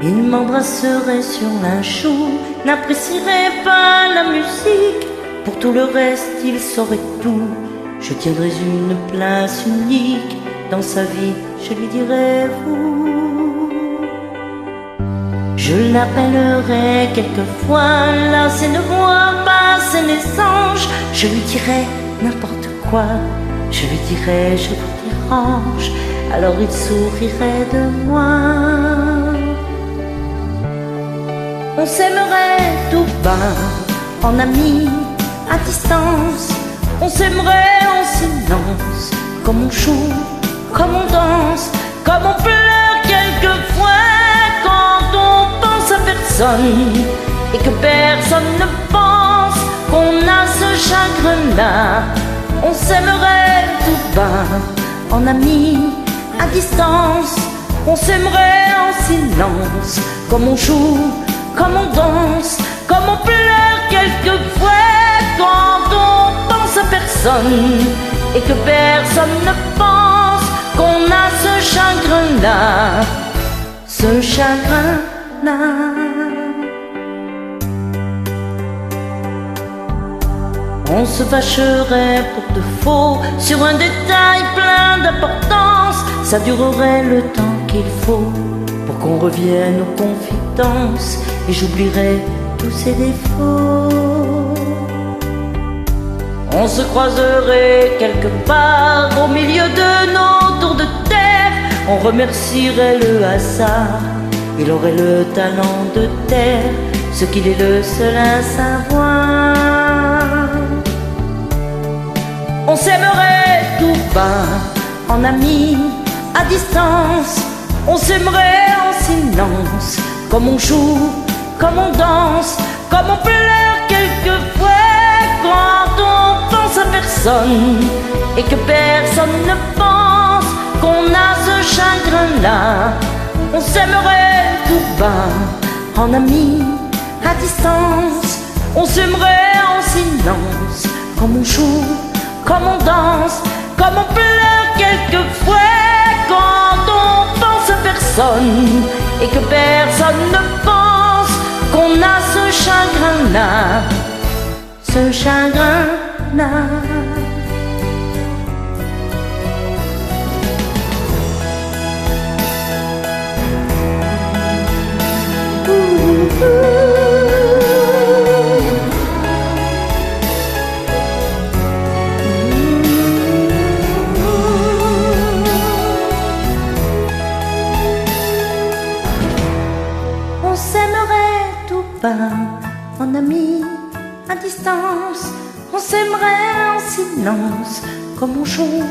Il m'embrasserait sur la joue, n'apprécierait pas la musique. Pour tout le reste, il saurait tout. Je tiendrais une place unique dans sa vie, je lui dirais vous. Je l'appellerai quelquefois, là c'est ne voit pas, c'est les anges. Je lui dirais n'importe quoi, je lui dirais je vous dérange. Alors il sourirait de moi. On s'aimerait tout bas, en amis, à distance. On s'aimerait en silence, comme on joue, comme on danse, comme on pleure quelquefois quand on pense à personne et que personne ne pense qu'on a ce chagrin-là. On s'aimerait tout bas, en amis, à distance. On s'aimerait en silence, comme on joue, comme on danse, comme on pleure quelquefois quand on pense à personne et que personne ne pense qu'on a ce chagrin-là, ce chagrin-là. On se fâcherait pour de faux sur un détail plein d'importance. Ça durerait le temps qu'il faut pour qu'on revienne aux confidences et j'oublierai tous ses défauts. On se croiserait quelque part au milieu de nos tours de terre. On remercierait le hasard, il aurait le talent de taire ce qu'il est le seul à savoir. On s'aimerait tout bas, en amis, à distance. On s'aimerait en silence, comme on joue, comme on danse, comme on pleure quelquefois quand on pense à personne et que personne ne pense qu'on a ce chagrin-là. On s'aimerait tout bas, en amis, à distance. On s'aimerait en silence, comme on joue, comme on danse, comme on pleure quelquefois quand on pense à personne et que personne ne pense qu'on a ce chagrin-là, ce chagrin-là. On s'aimerait tout bas, en amis, à distance. On s'aimerait en silence, comme on joue,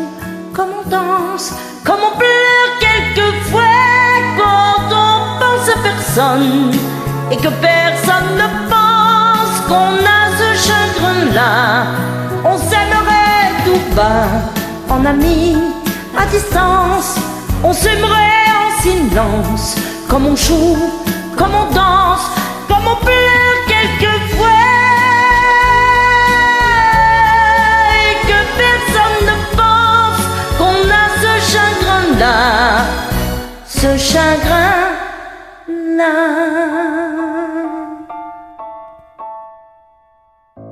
comme on danse, comme on pleure quelquefois quand on pense à personne et que personne ne pense qu'on a ce chagrin-là. On s'aimerait tout bas, en amis, à distance. On s'aimerait en silence, comme on joue, comme on danse, comme on pleure quelquefois et que personne ne pense qu'on a ce chagrin-là, ce chagrin-là.